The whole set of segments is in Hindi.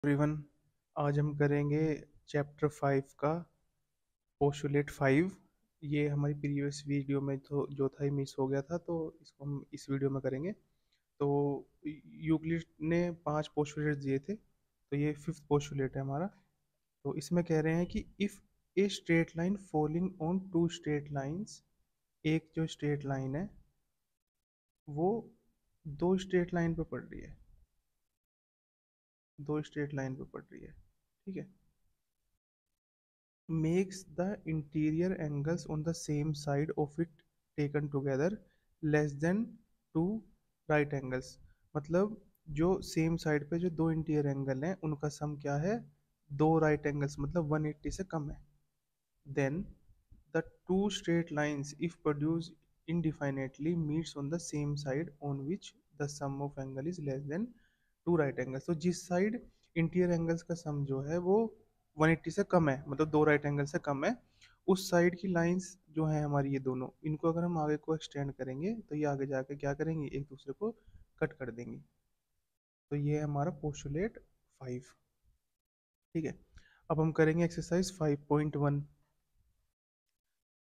एवरीवन, आज हम करेंगे चैप्टर 5 का पोस्टुलेट 5। ये हमारी प्रीवियस वीडियो में तो जो था मिस हो गया था, तो इसको हम इस वीडियो में करेंगे। तो यूक्लिड ने 5 पोस्टुलेट दिए थे, तो ये फिफ्थ पोस्टुलेट है हमारा। तो इसमें कह रहे हैं कि if a straight line falling on two straight lines, एक जो स्ट्रेट लाइन है वो दो स्ट्रेट लाइन पे पड़ रही है, दो स्ट्रेट लाइन पे पड़ रही है, ठीक है। Makes the interior angles on the same side of it taken together less than two right angles। मतलब जो सेम साइड पे जो दो इंटीरियर एंगल हैं उनका सम क्या है? दो राइट एंगल्स, मतलब 180 से कम है। Then the two straight lines if produced indefinitely meets on the same side on which the sum of angle is less than two right angles। तो जिस साइड इंटीरियर एंगल्स का सम जो है वो 180 से कम है, मतलब दो राइट एंगल से कम है, उस साइड की लाइंस जो है हमारी ये दोनों, इनको अगर हम आगे को एक्सटेंड करेंगे तो ये आगे जाके क्या करेंगे, एक दूसरे को कट कर देंगे। तो ये है हमारा पोस्टुलेट 5। ठीक है, अब हम करेंगे एक्सरसाइज 5.1।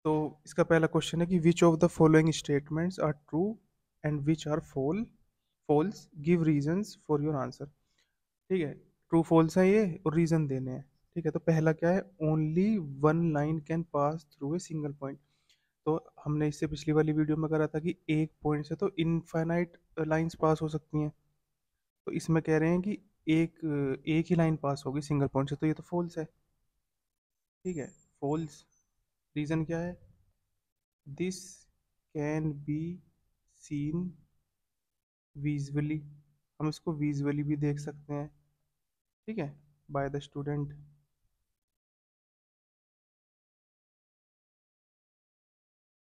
तो इसका पहला क्वेश्चन है कि which of the following statements are true and which are false, give reasons for your answer. ठीक है, ट्रू फॉल्स है ये और रीजन देने हैं। ठीक है, तो पहला क्या है, only one line can pass through a single point. तो हमने इससे पिछली वाली वीडियो में करा था कि एक पॉइंट से तो इनफाइनाइट लाइंस पास हो सकती हैं। तो इसमें कह रहे हैं कि एक ही लाइन पास होगी सिंगल पॉइंट से, तो ये तो फॉल्स है। ठीक है, फॉल्स। रीजन क्या है? This can be seen visually, हम इसको विजुअली भी देख सकते हैं। ठीक है, बाय द स्टूडेंट।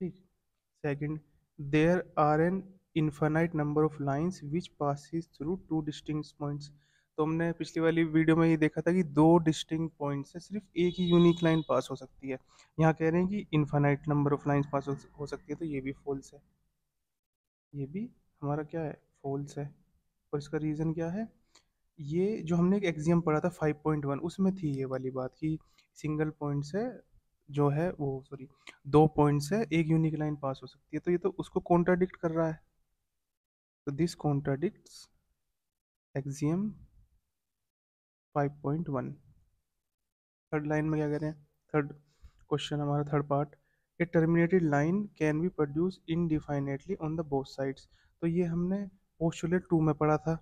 ठीक। Second, there are an infinite number of lines which passes through two distinct points. तो हमने पिछली वाली वीडियो में ये देखा था कि दो डिस्टिंक्ट पॉइंट से सिर्फ एक ही यूनिक लाइन पास हो सकती है। यहाँ कह रहे हैं कि infinite number of lines pass हो सकती है, तो ये भी फॉल्स है। ये भी हमारा क्या है, फॉल्स है। और इसका रीज़न क्या है? ये जो हमने एक एग्जाम पढ़ा था 5.1, उसमें थी ये वाली बात कि सिंगल पॉइंट से जो है वो, सॉरी, दो पॉइंट से एक यूनिक लाइन पास हो सकती है, तो ये तो उसको कॉन्ट्राडिक्ट कर रहा है। तो this contradicts axiom 5.1। Third line में क्या करें, थर्ड क्वेश्चन हमारा, third part, a terminated line can be produce indefinitely on the both sides. तो ये हमने पोस्टुलेट 2 में पढ़ा था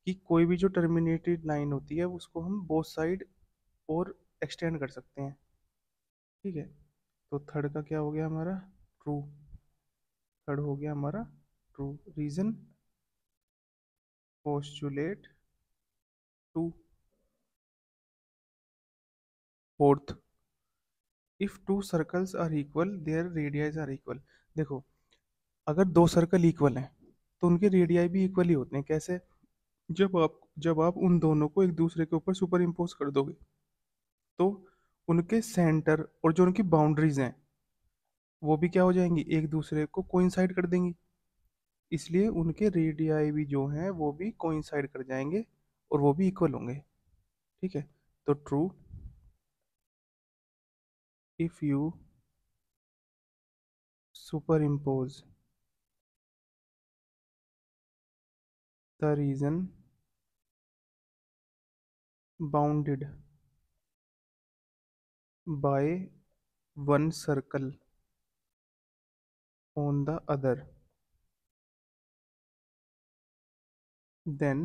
कि कोई भी जो टर्मिनेटेड लाइन होती है उसको हम बोथ साइड और एक्सटेंड कर सकते हैं। ठीक है, तो थर्ड का क्या हो गया हमारा, ट्रू। थर्ड हो गया हमारा true. Reason, postulate 2। Fourth, if two circles are equal their radius are equal. देखो, अगर दो सर्कल इक्वल हैं तो उनके रेडियाई भी इक्वल ही होते हैं। कैसे? जब आप उन दोनों को एक दूसरे के ऊपर सुपर इम्पोज कर दोगे तो उनके सेंटर और जो उनकी बाउंड्रीज हैं वो भी क्या हो जाएंगी, एक दूसरे को कोइंसाइड कर देंगी। इसलिए उनके रेडियाई भी जो हैं वो भी कोइंसाइड कर जाएंगे और वो भी इक्वल होंगे। ठीक है, तो true, if you superimpose the region bounded by one circle on the other, then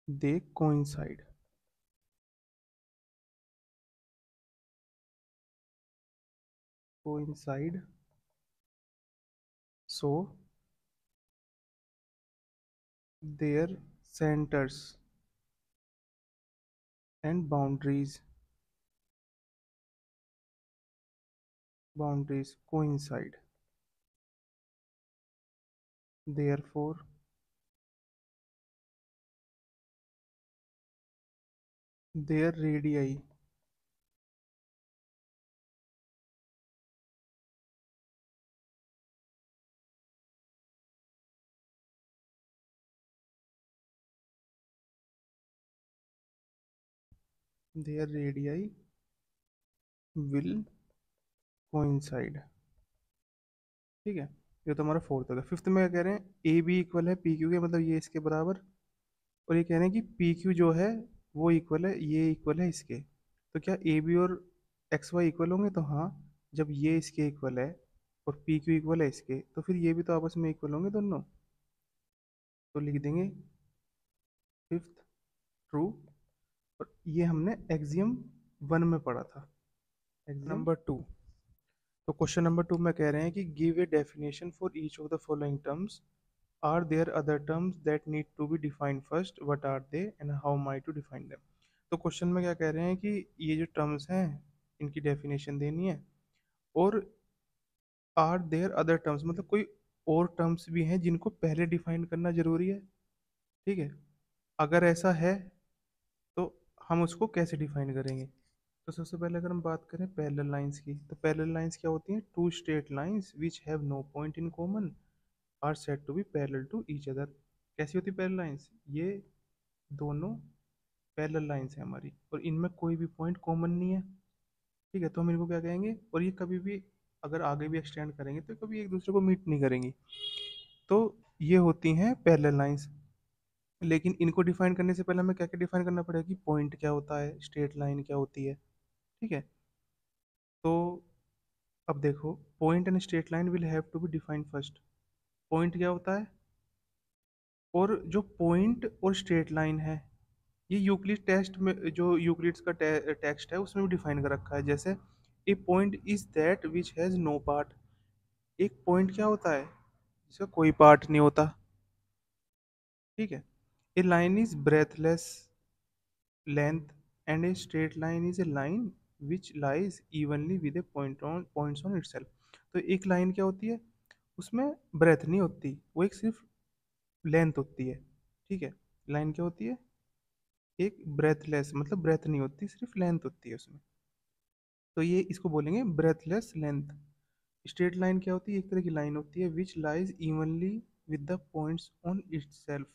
they coincide. Coincide, so their centres and boundaries coincide, therefore their radii their radii will coincide. ठीक है, ये तो हमारा फोर्थ हो गया। फिफ्थ में क्या कह रहे हैं, ए बी इक्वल है पी क्यू के, मतलब ये इसके बराबर। और ये कह रहे हैं कि पी क्यू जो है वो इक्वल है, ये इक्वल है इसके। तो क्या ए बी और एक्स वाई इक्वल होंगे? तो हाँ, जब ये इसके इक्वल है और पी क्यू इक्वल है इसके, तो फिर ये भी तो आपस में इक्वल होंगे दोनों। तो लिख देंगे फिफ्थ ट्रू। और ये हमने एक्सियम वन में पढ़ा था। Axiom number two. तो क्वेश्चन नंबर टू में कह रहे हैं कि give a definition for each of the following terms. Are there other terms that need to be defined first, what are they and how am I to define them? तो क्वेश्चन में क्या कह रहे हैं कि ये जो टर्म्स हैं इनकी डेफिनेशन देनी है, और आर देयर अदर टर्म्स मतलब कोई और टर्म्स भी हैं जिनको पहले डिफाइन करना जरूरी है। ठीक है, अगर ऐसा है तो हम उसको कैसे डिफाइन करेंगे? तो सबसे पहले अगर हम बात करें पैरेलल लाइंस की, तो पैरेलल लाइंस क्या होती हैं? Two straight lines which have no point in common are said to be parallel to each other. कैसी होती पैरेलल लाइंस? ये दोनों पैरेलल लाइंस है हमारी और इनमें कोई भी पॉइंट कॉमन नहीं है। ठीक है, तो हम इनको क्या कहेंगे? और ये कभी भी अगर आगे भी एक्सटेंड करेंगे तो कभी एक दूसरे को मीट नहीं करेंगी। तो ये होती हैं पैरेलल लाइंस। लेकिन इनको डिफाइन करने से पहले हमें क्या क्या डिफाइन करना पड़ेगा कि पॉइंट क्या होता है, स्ट्रेट लाइन क्या होती है। ठीक है, तो अब देखो, point and straight line will have to be defined first. Point क्या होता है? और जो पॉइंट और स्ट्रेट लाइन है, ये यूक्लिड टेस्ट में, जो यूक्लिड्स का टेक्स्ट है उसमें भी डिफाइन कर रखा है। जैसे a point is that which has no part. एक पॉइंट क्या होता है? जिसका कोई पार्ट नहीं होता। ठीक है, a line is breathless length and a straight line is a line which lies evenly with a points on itself. तो एक लाइन क्या होती है? उसमें ब्रेथ नहीं होती, वो एक सिर्फ लेंथ होती है। ठीक है, लाइन क्या होती है? एक ब्रेथलेस मतलब ब्रेथ नहीं होती, सिर्फ लेंथ होती है उसमें। तो ये इसको बोलेंगे ब्रेथलेस लेंथ। स्ट्रेट लाइन क्या होती है? एक तरह की लाइन होती है विच lies evenly with the points on itself.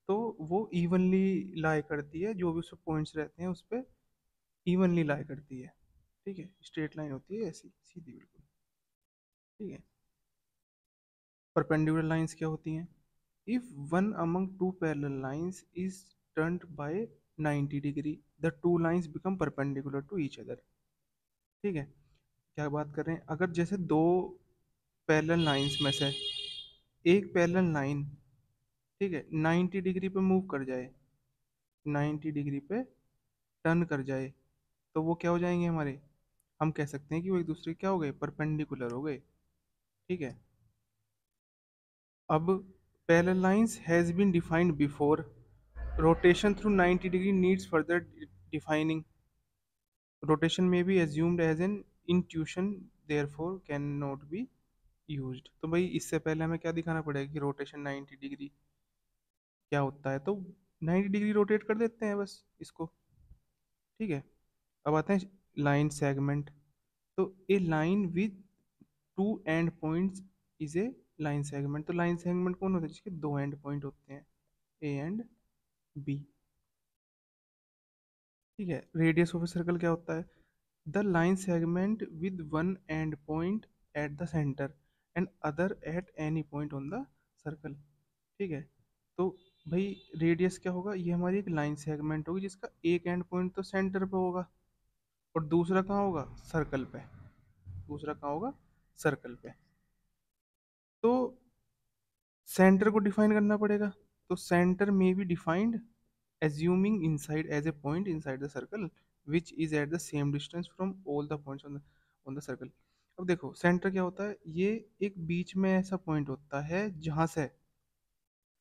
तो वो इवनली लाई करती है, जो भी उसमें पॉइंट्स रहते हैं उस पर इवनली लाई करती है। ठीक है, स्ट्रेट लाइन होती है ऐसी सीधी बिल्कुल। ठीक है, परपेंडिकुलर लाइंस क्या होती हैं? If one among two parallel lines is turned by 90 degree, the two lines become perpendicular to each other. ठीक है, क्या बात कर रहे हैं? अगर जैसे दो पैरेलल लाइंस में से एक पैरेलल लाइन, ठीक है, 90 डिग्री पे मूव कर जाए, 90 डिग्री पे टर्न कर जाए, तो वो क्या हो जाएंगे हमारे? हम कह सकते हैं कि वो एक दूसरे के क्या हो गए? परपेंडिकुलर हो गए। ठीक है, अब parallel lines has been defined before, rotation through 90 degree needs further defining, rotation में be assumed as an intuition therefore can not be used. तो भाई इससे पहले हमें क्या दिखाना पड़ेगा कि रोटेशन 90 डिग्री क्या होता है? तो 90 डिग्री रोटेट कर देते हैं बस इसको। ठीक है, अब आते हैं लाइन सेगमेंट। तो a line with two end points is a line segment. तो लाइन सेगमेंट कौन होता है? जिसके दो एंड पॉइंट होते हैं, ए एंड बी। ठीक है, रेडियस ऑफ ए सर्कल क्या होता है? The line segment with one and point at the centre and other at any point on the circle. ठीक है, तो भाई रेडियस क्या होगा? ये हमारी एक लाइन सेगमेंट होगी जिसका एक एंड पॉइंट तो सेंटर पे होगा और दूसरा कहाँ होगा? सर्कल पे। दूसरा कहाँ होगा? सर्कल पे। तो सेंटर को डिफाइन करना पड़ेगा। तो सेंटर में be defined assuming inside as a point inside the circle which is at the same distance from all the points on the circle। अब देखो सेंटर क्या होता है? ये एक बीच में ऐसा पॉइंट होता है जहां से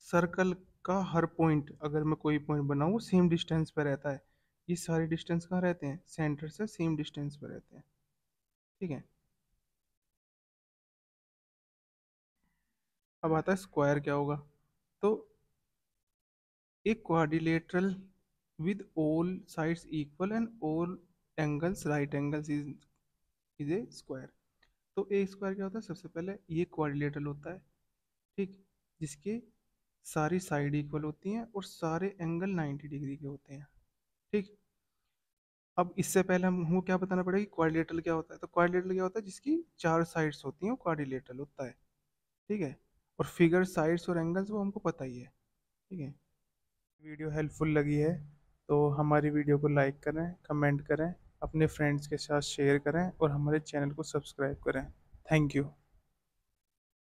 सर्कल का हर पॉइंट, अगर मैं कोई पॉइंट बनाऊँ, वो सेम डिस्टेंस पे रहता है। ये सारे डिस्टेंस कहाँ रहते हैं? सेंटर से सेम डिस्टेंस पे रहते हैं। ठीक है, अब आता है स्क्वायर क्या होगा? तो एक quadrilateral with all sides equal and all angles right angles is a square। तो ए स्क्वायर क्या होता है? सबसे पहले ये क्वाड्रिलेटरल होता है, ठीक, जिसके सारी साइड इक्वल होती हैं और सारे एंगल 90 डिग्री के होते हैं। ठीक, अब इससे पहले हमको क्या बताना पड़ेगा कि क्वाड्रिलेटरल क्या होता है। तो क्वाड्रिलेटरल क्या होता है, जिसकी चार साइड्स होती हैं, वो क्वाड्रिलेटरल होता है। ठीक है। और फिगर, साइड्स और एंगल्स वो हमको पता ही है। ठीक है। वीडियो हेल्पफुल लगी है तो हमारी वीडियो को लाइक करें, कमेंट करें, अपने फ्रेंड्स के साथ शेयर करें और हमारे चैनल को सब्सक्राइब करें। Thank you.